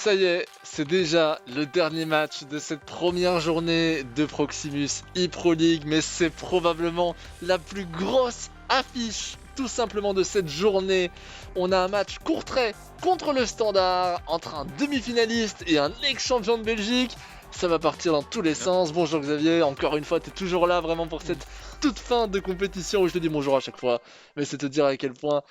Ça y est, c'est déjà le dernier match de cette première journée de Proximus ePro League, mais c'est probablement la plus grosse affiche tout simplement de cette journée. On a un match Courtrai contre le Standard, entre un demi-finaliste et un ex-champion de Belgique. Ça va partir dans tous les sens. Bonjour Xavier, encore une fois, tu es toujours là vraiment pour cette toute fin de compétition où je te dis bonjour à chaque fois. Mais c'est te dire à quel point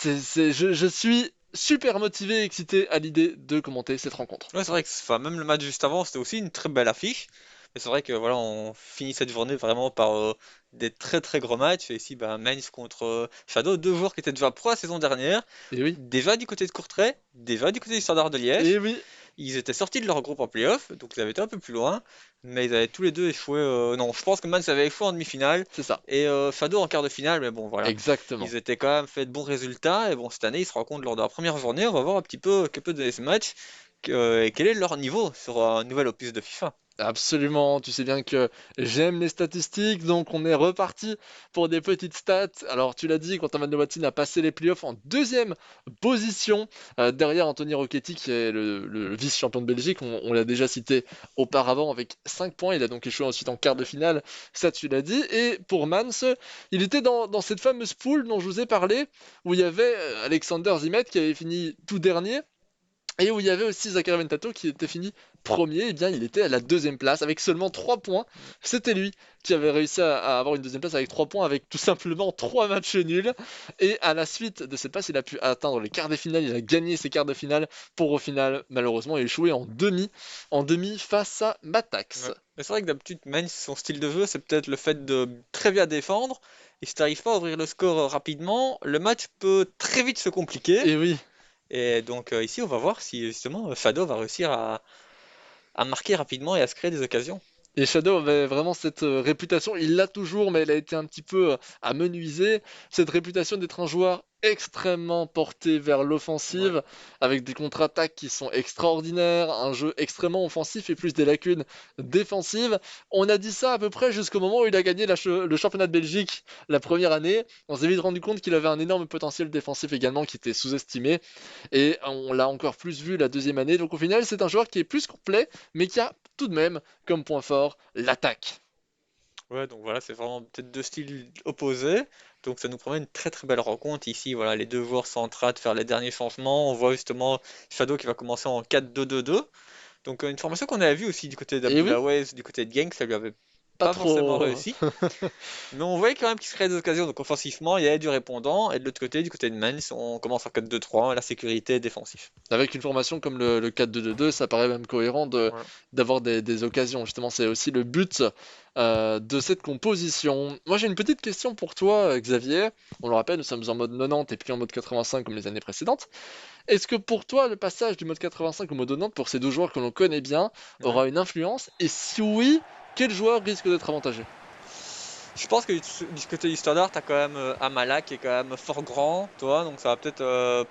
je suis super motivé et excité à l'idée de commenter cette rencontre. Ouais, c'est vrai que même le match juste avant, c'était aussi une très belle affiche. Mais c'est vrai que voilà, on finit cette journée vraiment par des très très gros matchs. Et ici, Mainz contre Shadow, deux joueurs qui étaient déjà pro la saison dernière, Et oui, déjà du côté de Courtrai, déjà du côté du Standard de et Liège. oui, Ils étaient sortis de leur groupe en playoff, donc ils avaient été un peu plus loin, mais ils avaient tous les deux échoué. Non, je pense que Mainz avait échoué en demi-finale c'est ça, et Shadow en quart de finale, mais bon voilà. exactement. Ils étaient quand même fait de bons résultats, et bon, cette année ils se rencontrent lors de la première journée. On va voir un petit peu que peut donner ce match et quel est leur niveau sur un nouvel opus de FIFA. Absolument, tu sais bien que j'aime les statistiques, donc on est reparti pour des petites stats. Alors tu l'as dit, Quentin Van de Watson a passé les playoffs en deuxième position, derrière Anthony Rocchetti qui est le vice-champion de Belgique, on l'a déjà cité auparavant avec 5 points, il a donc échoué ensuite en quart de finale, ça tu l'as dit. Et pour Mans, il était dans cette fameuse poule dont je vous ai parlé, où il y avait Alexander Zimet qui avait fini tout dernier, et où il y avait aussi Zachary Ventato qui était fini premier. Et bien il était à la deuxième place avec seulement 3 points. C'était lui qui avait réussi à avoir une deuxième place avec 3 points avec tout simplement 3 matchs nuls. Et à la suite de cette place, il a pu atteindre les quarts de finale, il a gagné ses quarts de finale pour au final malheureusement échouer en demi face à Matax. Ouais. Mais c'est vrai que d'habitude, Mainz, son style de jeu, c'est peut-être le fait de très bien défendre. Et si tu n'arrives pas à ouvrir le score rapidement, le match peut très vite se compliquer. Et oui, Et donc ici, on va voir si justement Fado va réussir à marquer rapidement et à se créer des occasions. et Shadow avait vraiment cette réputation, il l'a toujours, mais elle a été un petit peu amenuisée, cette réputation d'être un joueur extrêmement porté vers Ouais. l'offensive, avec des contre-attaques qui sont extraordinaires, un jeu extrêmement offensif et plus des lacunes défensives. On a dit ça à peu près jusqu'au moment où il a gagné le championnat de Belgique la première année. On s'est vite rendu compte qu'il avait un énorme potentiel défensif également qui était sous-estimé, et on l'a encore plus vu la deuxième année. Donc au final, c'est un joueur qui est plus complet, mais qui a tout de même comme point fort l'attaque. Ouais, donc voilà, c'est vraiment peut-être deux styles opposés. Donc ça nous promet une très très belle rencontre. Ici, voilà, les deux joueurs sont en train de faire les derniers changements. On voit justement Shadow qui va commencer en 4-2-2-2. Donc une formation qu'on avait vue aussi du côté Et oui, d'Abdoulaye, du côté de Genk, ça lui avait pas pas forcément trop. réussi. Mais on voyait quand même qu'il se créait des occasions. Donc offensivement, il y avait du répondant. Et de l'autre côté, du côté de Mainz, on commence en 4-2-3, la sécurité défensif. Avec une formation comme le 4-2-2-2, ça paraît même cohérent Voilà. d'avoir des occasions. Justement, c'est aussi le but de cette composition. Moi, j'ai une petite question pour toi, Xavier. On le rappelle, nous sommes en mode 90 et puis en mode 85 comme les années précédentes. Est-ce que pour toi, le passage du mode 85 au mode 90 pour ces deux joueurs que l'on connaît bien Ouais. aura une influence? Et si oui, quel joueur risque d'être avantagé? Je pense que du côté du standard, t'as quand même Amala qui est quand même fort grand, toi, donc ça va peut-être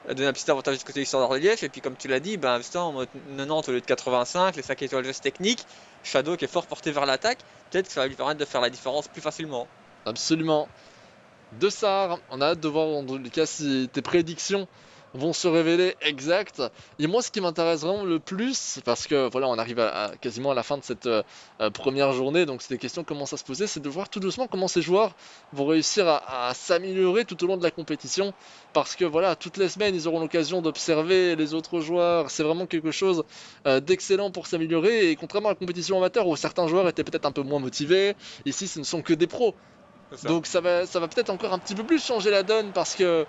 donner un petit avantage du côté du standard de Liège. Et puis comme tu l'as dit, justement, en mode 90 au lieu de 85, les 5 étoiles gestes techniques, Shadow qui est fort porté vers l'attaque, peut-être que ça va lui permettre de faire la différence plus facilement. Absolument. De Sar. On a hâte de voir en tous les cas si tes prédictions vont se révéler exactes. Et moi, ce qui m'intéresse vraiment le plus, parce que voilà, on arrive quasiment à la fin de cette première journée, donc c'est des questions qui commencent à se poser, c'est de voir tout doucement comment ces joueurs vont réussir à s'améliorer tout au long de la compétition. Parce que voilà, toutes les semaines, ils auront l'occasion d'observer les autres joueurs. C'est vraiment quelque chose d'excellent pour s'améliorer. Et contrairement à la compétition amateur où certains joueurs étaient peut-être un peu moins motivés, ici, ce ne sont que des pros. C'est ça. Donc ça va peut-être encore un petit peu plus changer la donne parce que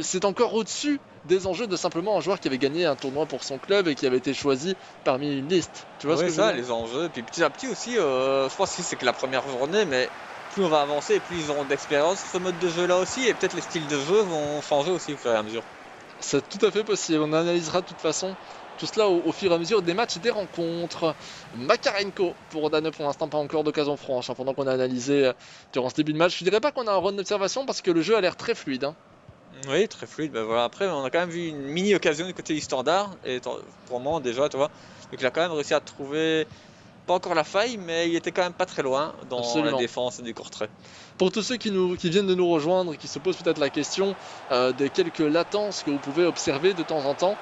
c'est encore au-dessus des enjeux de simplement un joueur qui avait gagné un tournoi pour son club et qui avait été choisi parmi une liste. Tu vois ce Ouais, que je veux ça, dire? les enjeux. Et puis petit à petit aussi, je pense que c'est que la première journée, mais plus on va avancer, plus ils auront d'expérience sur ce mode de jeu là aussi, et peut-être les styles de jeu vont changer aussi au fur et à mesure. C'est tout à fait possible. On analysera de toute façon tout cela au fur et à mesure des matchs, des rencontres. Makarenko pour Danne, pour l'instant pas encore d'occasion franche, hein, pendant qu'on a analysé durant ce début de match. Je dirais pas qu'on a un run d'observation parce que le jeu a l'air très fluide, hein. Oui, très fluide. Voilà. Après, on a quand même vu une mini occasion du côté du standard, et pour le moment déjà, tu vois. Donc il a quand même réussi à trouver pas encore la faille, mais il était quand même pas très loin dans la Absolument. défense du Courtrai. Pour tous ceux qui viennent de nous rejoindre et qui se posent peut-être la question des quelques latences que vous pouvez observer de temps en temps,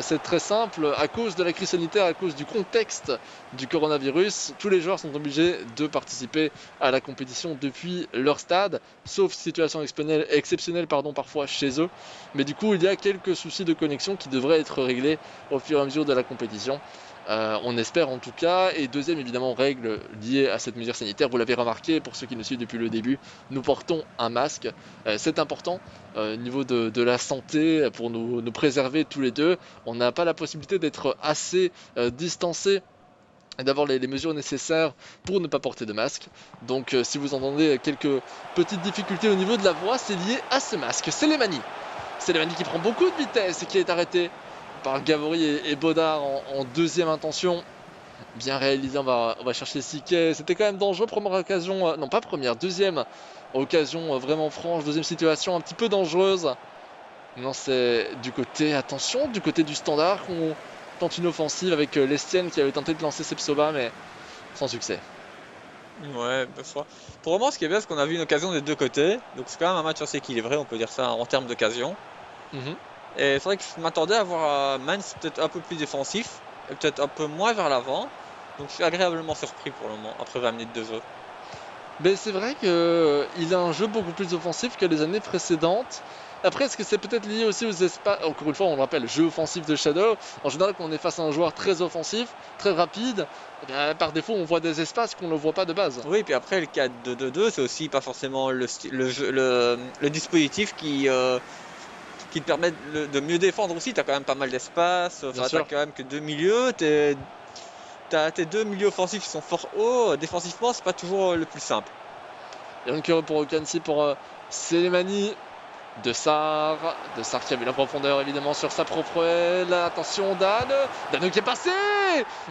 c'est très simple. À cause de la crise sanitaire, à cause du contexte du coronavirus, tous les joueurs sont obligés de participer à la compétition depuis leur stade, sauf situation exceptionnelle parfois chez eux. Mais du coup, il y a quelques soucis de connexion qui devraient être réglés au fur et à mesure de la compétition. On espère en tout cas. Et deuxième évidemment règle liée à cette mesure sanitaire, vous l'avez remarqué pour ceux qui nous suivent depuis le début, nous portons un masque. C'est important au niveau de la santé pour nous préserver tous les deux. On n'a pas la possibilité d'être assez distancés et d'avoir les mesures nécessaires pour ne pas porter de masque. Donc si vous entendez quelques petites difficultés au niveau de la voix, c'est lié à ce masque. C'est Slimani qui prend beaucoup de vitesse et qui est arrêté par Gavory et Baudard en deuxième intention. Bien réalisé, on va chercher Siquet. C'était quand même dangereux, première occasion, non pas première, deuxième occasion vraiment franche, deuxième situation un petit peu dangereuse. Non, c'est du côté, attention, du côté du Standard qu'on tente une offensive avec Lestienne qui avait tenté de lancer Sepsoba, mais sans succès. Ouais, pour le moment, ce qui est bien, c'est qu'on a vu une occasion des deux côtés. Donc c'est quand même un match assez équilibré, on peut dire ça en termes d'occasion. Mhm. Et c'est vrai que je m'attendais à voir Mainz peut-être un peu plus défensif, et peut-être un peu moins vers l'avant. Donc je suis agréablement surpris pour le moment, après 20 minutes de jeu. Mais c'est vrai qu'il a un jeu beaucoup plus offensif que les années précédentes. Après, est-ce que c'est peut-être lié aussi aux espaces. Encore une fois, on le rappelle, jeu offensif de Shadow. En général, quand on est face à un joueur très offensif, très rapide, eh bien, par défaut, on voit des espaces qu'on ne voit pas de base. Oui, puis après, le 4-2-2-2, c'est aussi pas forcément le dispositif qui te permet de mieux défendre aussi. Tu as quand même pas mal d'espace, Bien tu sûr. quand même que deux milieux. T'as tes deux milieux offensifs qui sont fort hauts. Défensivement, c'est pas toujours le plus simple. Yanker pour Okansi pour Selemani. De Sar qui avait la profondeur évidemment sur sa propre aile. Attention Dan qui est passé.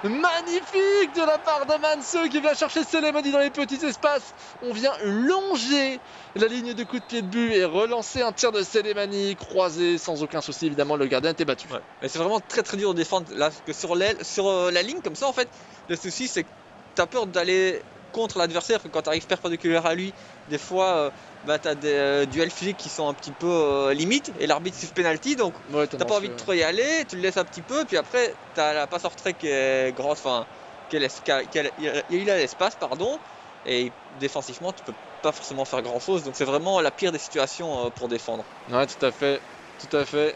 Magnifique de la part de Manseux qui vient chercher Selemani dans les petits espaces. On vient longer la ligne de coup de pied de but et relancer un tir de Selemani croisé sans aucun souci. Évidemment le gardien était battu. Ouais. Mais c'est vraiment très très dur de défendre là, que sur la ligne comme ça en fait. Le souci c'est que t'as peur d'aller contre l'adversaire, que quand tu arrives perpendiculaire à lui, des fois t'as des duels physiques qui sont un petit peu limites et l'arbitre siffle penalty, donc Ouais, t'as pas envie de trop y aller, tu le laisses un petit peu, puis après t'as la passe en retrait qui est grande, enfin il a l'espace pardon, et défensivement tu peux pas forcément faire grand chose, donc c'est vraiment la pire des situations pour défendre. Ouais, tout à fait. Tout à fait.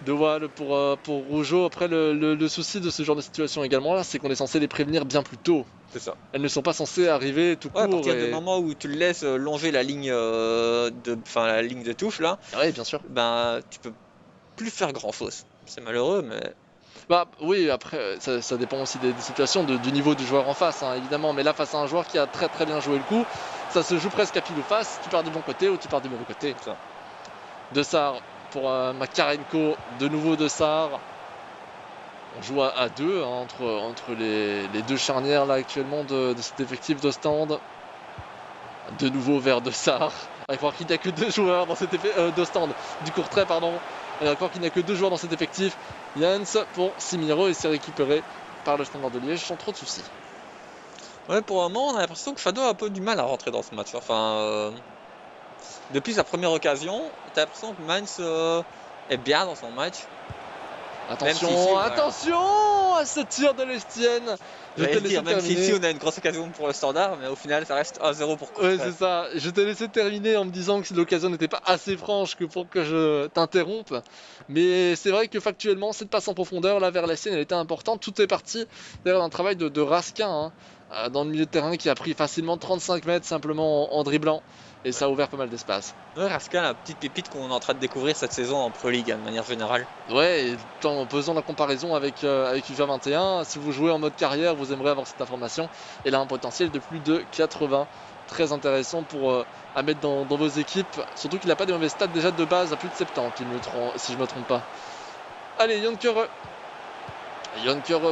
De Wall pour Rougeau. Après, le souci de ce genre de situation également, là, c'est qu'on est censé les prévenir bien plus tôt. C'est ça. Elles ne sont pas censées arriver tout Ouais, à court. partir du moment où tu le laisses longer la ligne la ligne de touche là, Oui, bien sûr. ben tu peux plus faire grand chose. C'est malheureux, mais Bah oui, après, ça dépend aussi des situations, du niveau du joueur en face, hein, évidemment. Mais là, face à un joueur qui a très très bien joué le coup, ça se joue presque à pile ou face. Tu pars du bon côté ou tu pars du mauvais côté. ça. De Sar pour Makarenko, de nouveau De Sar. On joue à deux hein, entre les deux charnières là actuellement de cet effectif d'Ostende. De nouveau vers De Sar. À croire qu'il n'y a que deux joueurs dans cet effet d'Ostende, du Courtrai pardon. Et à croire qu'il n'y a que deux joueurs dans cet effectif. Jens pour Simiro et c'est récupéré par le Standard de Liège sans trop de soucis. Ouais, pour le moment, on a l'impression que Shadow a un peu du mal à rentrer dans ce match. Enfin, depuis sa première occasion, t'as l'impression que Mainz est bien dans son match. Attention, attention à ce tir de Lestienne. Même si ici on a une grosse occasion pour le Standard, mais au final ça reste 1-0 pour Courtrai. Ouais, c'est ça. Je t'ai laissé terminer en me disant que l'occasion n'était pas assez franche que pour que je t'interrompe. Mais c'est vrai que factuellement, cette passe en profondeur là vers Lestienne, elle était importante. Tout est parti d'ailleurs d'un travail de Raskin hein, dans le milieu de terrain qui a pris facilement 35 mètres simplement en dribblant. Et ça a ouvert pas mal d'espace. Ouais, Rascal, la petite pépite qu'on est en train de découvrir cette saison en Pro League, hein, de manière générale. Ouais, et en faisant la comparaison avec FIFA 21, si vous jouez en mode carrière, vous aimerez avoir cette information. Elle a un potentiel de plus de 80. Très intéressant à mettre dans vos équipes. Surtout qu'il n'a pas des mauvais stats déjà de base à plus de 70, si je ne me trompe pas. Allez, Yonkere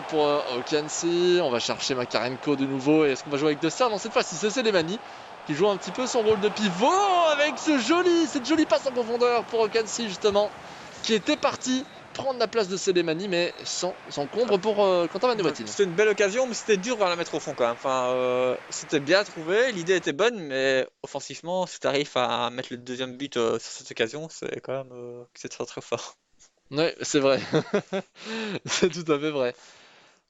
pour Okansi. On va chercher Makarenko de nouveau. Et est-ce qu'on va jouer avec De Sar? Non, cette fois-ci, c'est Selemani qui joue un petit peu son rôle de pivot avec cette jolie passe en profondeur pour Okansi justement, qui était parti prendre la place de Selemani, mais sans encombre pour Quentin Van de Wattine. C'était une belle occasion, mais c'était dur de la mettre au fond quand même. Enfin, c'était bien trouvé, l'idée était bonne, mais offensivement, si tu arrives à mettre le deuxième but sur cette occasion, c'est quand même c'est très très fort. Ouais, c'est vrai. C'est tout à fait vrai.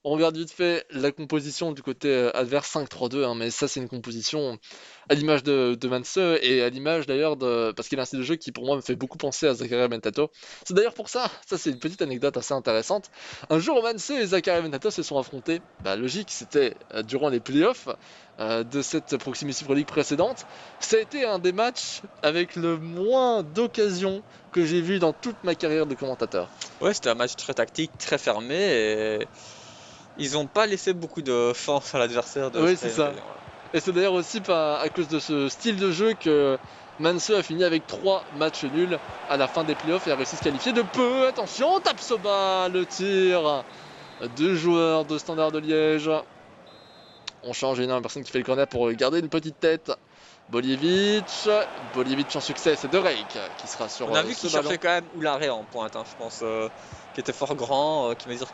On regarde vite fait la composition du côté adverse 5-3-2, hein, mais ça c'est une composition à l'image de Manse et à l'image d'ailleurs de... Parce qu'il a un style de jeu qui pour moi me fait beaucoup penser à Zakaria Mentato. C'est d'ailleurs pour ça, ça c'est une petite anecdote assez intéressante. Un jour Manse et Zakaria Mentato se sont affrontés, bah logique, c'était durant les playoffs de cette Proximity Pro League précédente. Ça a été un des matchs avec le moins d'occasions que j'ai vu dans toute ma carrière de commentateur. Ouais, c'était un match très tactique, très fermé, et ils ont pas laissé beaucoup de chance à l'adversaire de se Oui, c'est créer une ça. occasion. Voilà. Et c'est d'ailleurs aussi à cause de ce style de jeu que Manse a fini avec 3 matchs nuls à la fin des playoffs et a réussi à se qualifier de peu. Attention, Tapsoba, le tir. Deux joueurs de Standard de Liège. On change, il y a une personne qui fait le corner pour garder une petite tête. Bolievic en succès, c'est De Rijk qui sera sur On a vu ce qu'il ballon. cherchait quand même Oularé en pointe, hein, je pense, qui était fort grand, qui mesure.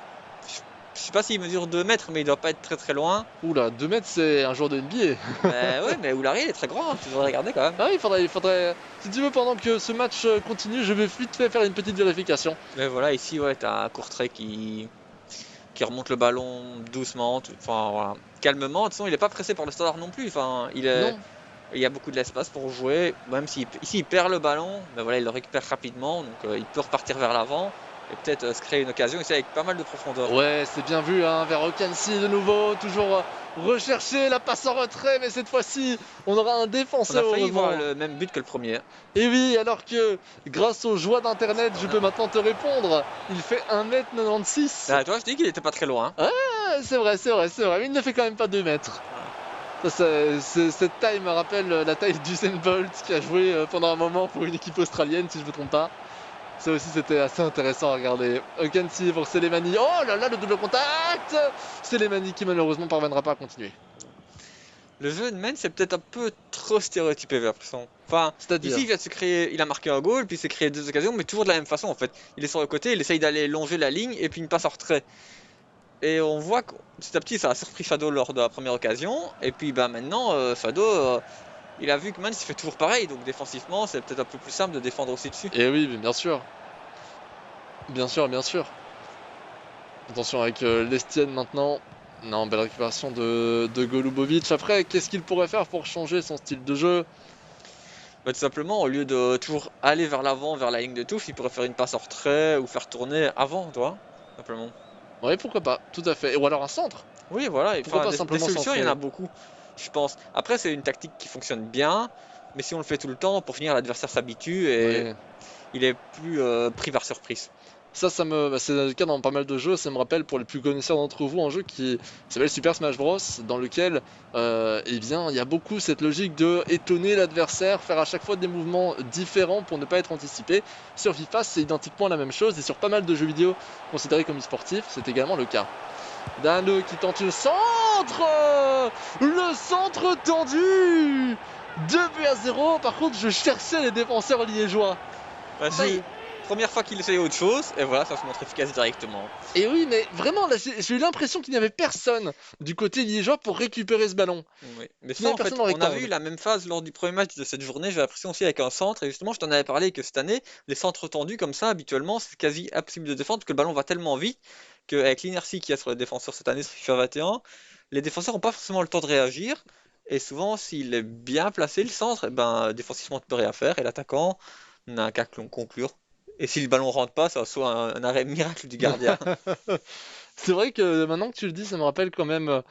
Je sais pas s'il mesure 2 mètres, mais il doit pas être très très loin. Oula, 2 mètres, c'est un joueur de NBA. Mais ouais, mais Oularé il est très grand, hein, tu devrais regarder quand même. Ah, il faudrait. Si tu veux, pendant que ce match continue, je vais vite fait faire une petite vérification. Mais voilà, ici, ouais, t'as un Courtrai qui remonte le ballon doucement, enfin voilà, calmement. De toute façon, il est pas pressé par le standard non plus. Enfin, Non. il y a beaucoup de l'espace pour jouer. Même si ici il perd le ballon, mais voilà, il le récupère rapidement, donc il peut repartir vers l'avant et peut-être se créer une occasion ici avec pas mal de profondeur. Ouais, c'est bien vu, hein, vers Okansi de nouveau, toujours rechercher la passe en retrait, mais cette fois-ci, on aura un On a défenseur failli heureusement. voir le même but que le premier. Et oui, alors que grâce aux joies d'internet, je peux maintenant te répondre, il fait 1m96. Ah, toi, je dis qu'il était pas très loin. Ah, c'est vrai, mais il ne fait quand même pas 2 mètres. Ça, cette taille me rappelle la taille d'Usain Bolt qui a joué pendant un moment pour une équipe australienne, si je ne me trompe pas. Ça aussi, c'était assez intéressant à regarder. Okansi pour Selemani. Oh là là, le double contact. Selemani qui malheureusement parviendra pas à continuer. Le jeu de main, c'est peut-être un peu trop stéréotypé, j'ai l'impression. Enfin, C'est-à-dire, ici, il vient de se créer, il a marqué un goal, puis il s'est créé 2 occasions, mais toujours de la même façon en fait. Il est sur le côté, il essaye d'aller longer la ligne, et puis une passe en retrait. Et on voit que petit à petit, ça a surpris Fado lors de la première occasion, et puis bah maintenant, Fado, il a vu que Mans il fait toujours pareil, donc défensivement, c'est peut-être un peu plus simple de défendre aussi dessus. et oui, bien sûr. Bien sûr, bien sûr. Attention avec Lestienne maintenant. Non, belle récupération de Golubovic. Après, qu'est-ce qu'il pourrait faire pour changer son style de jeu? Bah, tout simplement, au lieu de toujours aller vers l'avant, vers la ligne de touche, il pourrait faire une passe en retrait ou faire tourner avant, toi, simplement. Oui, pourquoi pas, tout à fait. Ou alors un centre. Oui, voilà, et, Pourquoi enfin, pas des simplement solutions, il y en centrer? a beaucoup, je pense. Après, c'est une tactique qui fonctionne bien, mais si on le fait tout le temps, pour finir, l'adversaire s'habitue et Oui. il est plus pris par surprise. C'est le cas dans pas mal de jeux. Ça me rappelle pour les plus connaisseurs d'entre vous un jeu qui s'appelle Super Smash Bros, dans lequel, eh bien, il y a beaucoup cette logique de étonner l'adversaire, faire à chaque fois des mouvements différents pour ne pas être anticipé. Sur FIFA, c'est identiquement la même chose, et sur pas mal de jeux vidéo considérés comme e-sportifs, c'est également le cas. Dano qui tente le centre, le centre tendu, 2-0. Par contre, je cherchais les défenseurs liégeois. Bah, ça, première fois qu'il essaye autre chose, et voilà, ça se montre efficace directement. Et oui, mais vraiment, là, j'ai eu l'impression qu'il n'y avait personne du côté liégeois pour récupérer ce ballon. Oui. Mais Il n'y ça, avait en fait, personne dans les on a cordes. vu la même phase lors du premier match de cette journée, j'ai l'impression aussi avec un centre, et justement, je t'en avais parlé que cette année, les centres tendus comme ça, habituellement, c'est quasi impossible de défendre, parce que le ballon va tellement vite, qu'avec l'inertie qu'il y a sur les défenseurs cette année sur FIFA 21, les défenseurs n'ont pas forcément le temps de réagir, et souvent, s'il est bien placé, le centre, eh ben, défensivement, tu peux rien faire, et l'attaquant n'a qu'à conclure. Et si le ballon rentre pas, ça soit un arrêt miracle du gardien. C'est vrai que maintenant que tu le dis, ça me rappelle quand même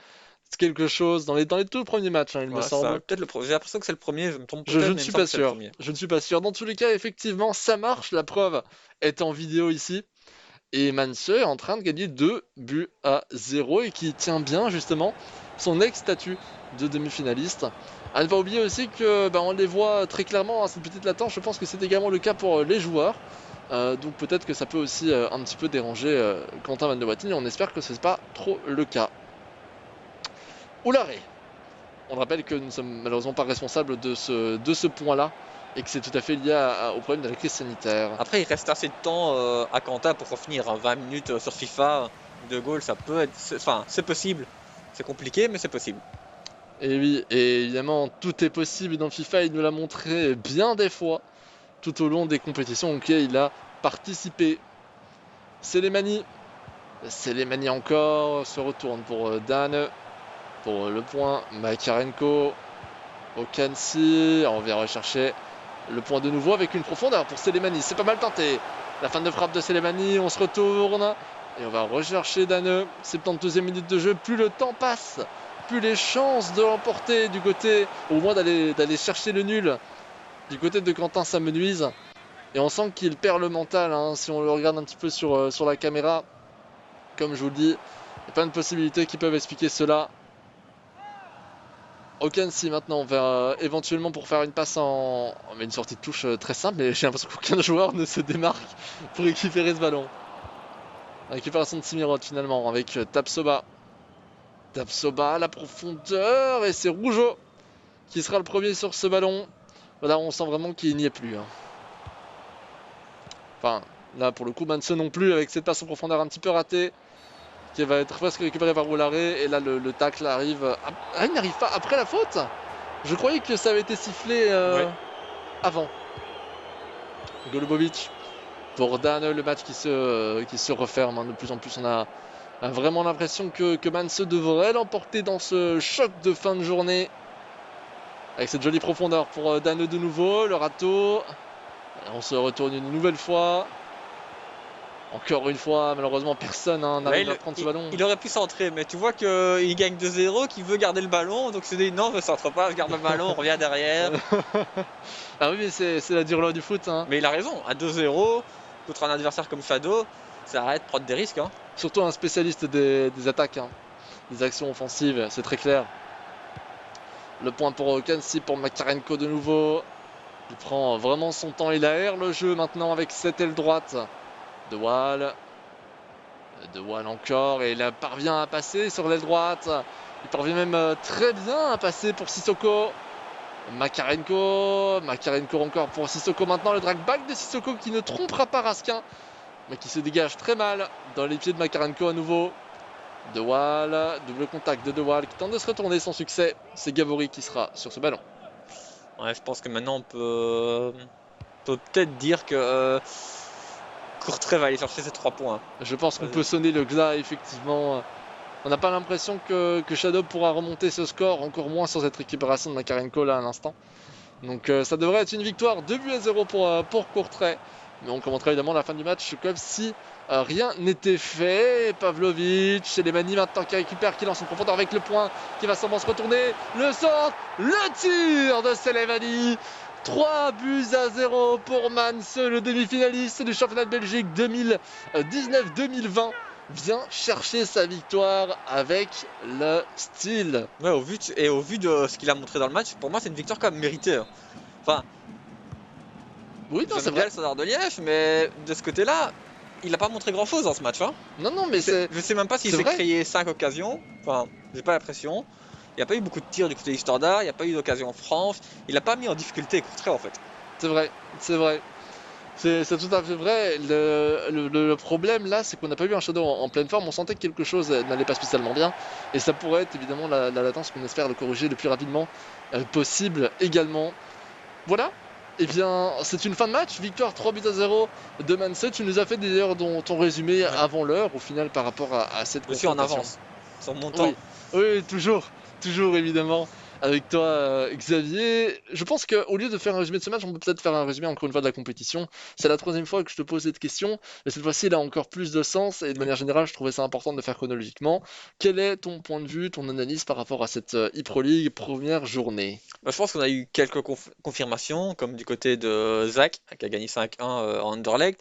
quelque chose dans les tout premiers matchs, hein, il me Voilà, ça, semble. peut-être j'ai l'impression que c'est le premier, je me trompe Je peut-être, ne mais il me suis semble pas que c'est le sûr. premier. Je ne suis pas sûr. Dans tous les cas, effectivement, ça marche. La preuve est en vidéo ici. Et Manse est en train de gagner 2-0 et qui tient bien justement son ex-statut de demi-finaliste. À ne pas oublier aussi que on les voit très clairement à cette petite latence. Je pense que c'est également le cas pour les joueurs. Donc peut-être que ça peut aussi un petit peu déranger Quentin Van de Wattine. Et on espère que ce n'est pas trop le cas. Oularé. On rappelle que nous ne sommes malheureusement pas responsables de ce point-là. et que c'est tout à fait lié au problème de la crise sanitaire. Après, il reste assez de temps à Quentin pour revenir. 20 minutes sur FIFA, de goal, ça peut être. Enfin, c'est possible. C'est compliqué, mais c'est possible. Et oui, et évidemment, tout est possible dans FIFA, il nous l'a montré bien des fois, tout au long des compétitions auxquelles il a participé. Selemani, Selemani encore, se retourne pour Dan, pour le point, Makarenko, Okansi, on vient rechercher le point de nouveau avec une profondeur pour Selemani, c'est pas mal tenté. La fin de frappe de Selemani, on se retourne, et on va rechercher Dan, 72e minute de jeu, plus le temps passe, plus les chances de l'emporter du côté, au moins d'aller chercher le nul, du côté de Quentin s'amenuise. Et on sent qu'il perd le mental, hein, si on le regarde un petit peu sur la caméra. Comme je vous le dis, il y a plein de possibilités qui peuvent expliquer cela. Okansi maintenant vers éventuellement pour faire une passe mais une sortie de touche très simple, mais j'ai l'impression qu'aucun joueur ne se démarque pour récupérer ce ballon. Récupération de Simirot finalement avec Tapsoba. Tapsoba, la profondeur, et c'est Rougeau qui sera le premier sur ce ballon. Voilà, on sent vraiment qu'il n'y est plus. Hein. Enfin, là pour le coup, Manso non plus, avec cette passe en profondeur un petit peu ratée, qui va être presque récupérée par Roularé, et là le tacle arrive. Ah, il n'arrive pas après la faute. Je croyais que ça avait été sifflé Ouais. avant. Golubovic pour Dan, le match qui se referme. Hein. De plus en plus, on a vraiment l'impression que Manse devrait l'emporter dans ce choc de fin de journée. Avec cette jolie profondeur pour Dan de nouveau, le râteau. Et on se retourne une nouvelle fois. Encore une fois, malheureusement, personne n'arrive à prendre ce ballon. Il aurait pu centrer, mais tu vois qu'il gagne 2-0, qu'il veut garder le ballon, donc il s'est dit non, je ne centre pas, je garde le ballon, on revient derrière. Ah oui, mais c'est la dure loi du foot. Hein. Mais il a raison, à 2-0, contre un adversaire comme Fado, ça arrête de prendre des risques. Hein. Surtout un spécialiste des attaques, hein. Des actions offensives, c'est très clair. Le point pour Kansi, pour Makarenko de nouveau. Il prend vraiment son temps, il aère le jeu maintenant avec cette aile droite. De Wall encore, et il parvient à passer sur l'aile droite. Il parvient même très bien à passer pour Sissoko. Makarenko encore pour Sissoko maintenant, le drag back de Sissoko qui ne trompera pas Raskin, mais qui se dégage très mal dans les pieds de Makarenko à nouveau. De Wall, double contact de Wall qui tente de se retourner sans succès. C'est Gavori qui sera sur ce ballon. Ouais, je pense que maintenant on peut peut-être dire que Courtrai va aller chercher ses 3 points. Je pense qu'on peut sonner le glas, effectivement. On n'a pas l'impression que Shadow pourra remonter ce score, encore moins sur cette récupération de Makarenko là à l'instant. Donc ça devrait être une victoire 2-0 pour Courtrai. Mais on commentera évidemment la fin du match comme si rien n'était fait. Pavlovic, Selemani maintenant qui récupère, qui lance une profondeur avec le point, qui va sûrement se retourner. Le centre, le tir de Selemani. 3-0 pour Mans, le demi-finaliste du championnat de Belgique 2019-2020. Vient chercher sa victoire avec le style. Ouais, au vu de ce qu'il a montré dans le match, pour moi c'est une victoire quand même méritée. Hein. Enfin, oui, non, c'est bien vrai. le Standard de Liège, mais de ce côté-là, il n'a pas montré grand-chose dans ce match. Hein. Non, mais je sais même pas s'il s'est créé 5 occasions. Enfin, j'ai pas l'impression. Il n'y a pas eu beaucoup de tirs du côté du Standard, il n'y a pas eu d'occasion franche. Il n'a pas mis en difficulté Courtrai en fait. C'est vrai. C'est tout à fait vrai. Le problème là, c'est qu'on n'a pas eu un Shadow en pleine forme. On sentait que quelque chose n'allait pas spécialement bien. Et ça pourrait être évidemment la latence qu'on espère le corriger le plus rapidement possible également. Voilà. Eh bien, c'est une fin de match. Victoire 3-0 de Manse. Tu nous as fait d'ailleurs ton résumé avant l'heure, au final, par rapport à cette confrontation. Je suis en avance sur mon temps. Oui, toujours évidemment. Avec toi, Xavier. Je pense qu'au lieu de faire un résumé de ce match, on peut peut-être faire un résumé encore une fois de la compétition. C'est la troisième fois que je te pose cette question, mais cette fois-ci, elle a encore plus de sens et de manière générale, je trouvais ça important de le faire chronologiquement. Quel est ton point de vue, ton analyse par rapport à cette ePro League première journée? Je pense qu'on a eu quelques confirmations, comme du côté de Zach, qui a gagné 5-1 en Underleg.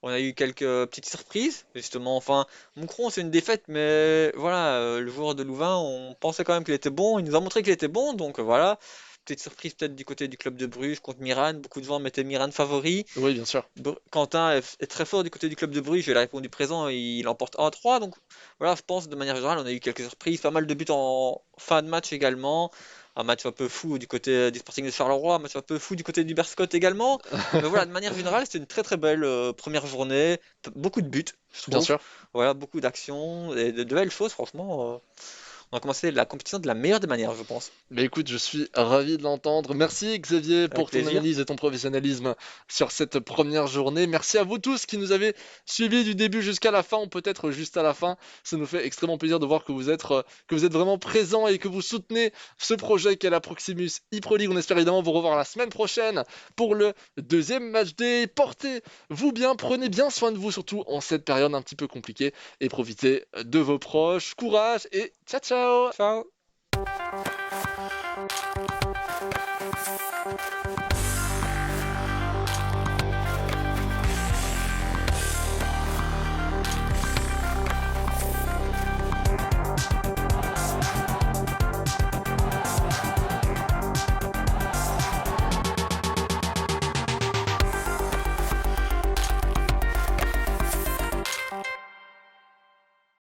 On a eu quelques petites surprises, justement. Enfin, Moucron, c'est une défaite, mais voilà, le joueur de Louvain, on pensait quand même qu'il était bon. Il nous a montré qu'il était bon, donc voilà. Petite surprise peut-être du côté du club de Bruges contre Miran. Beaucoup de gens mettaient Miran favori. Oui, bien sûr. Quentin est très fort du côté du club de Bruges. Il a répondu présent, il emporte 1-3. Donc voilà, je pense de manière générale, on a eu quelques surprises, pas mal de buts en fin de match également. un match un peu fou du côté du Sporting de Charleroi, un match un peu fou du côté du Berscott également. Mais voilà, de manière générale, c'était une très très belle première journée. Beaucoup de buts, je Bien trouve. sûr. Voilà, beaucoup d'actions et de belles choses, franchement. On a commencé la compétition de la meilleure des manières, je pense. Mais écoute, je suis ravi de l'entendre. Merci Xavier Avec pour ton plaisir. analyse et ton professionnalisme sur cette première journée. Merci à vous tous qui nous avez suivis du début jusqu'à la fin, ou peut-être juste à la fin. Ça nous fait extrêmement plaisir de voir que vous êtes vraiment présents et que vous soutenez ce projet qu'est la Proximus ePro League. On espère évidemment vous revoir la semaine prochaine pour le deuxième match day. Portez-vous bien, prenez bien soin de vous, surtout en cette période un petit peu compliquée, et profitez de vos proches. Courage et ciao ciao! Ciao.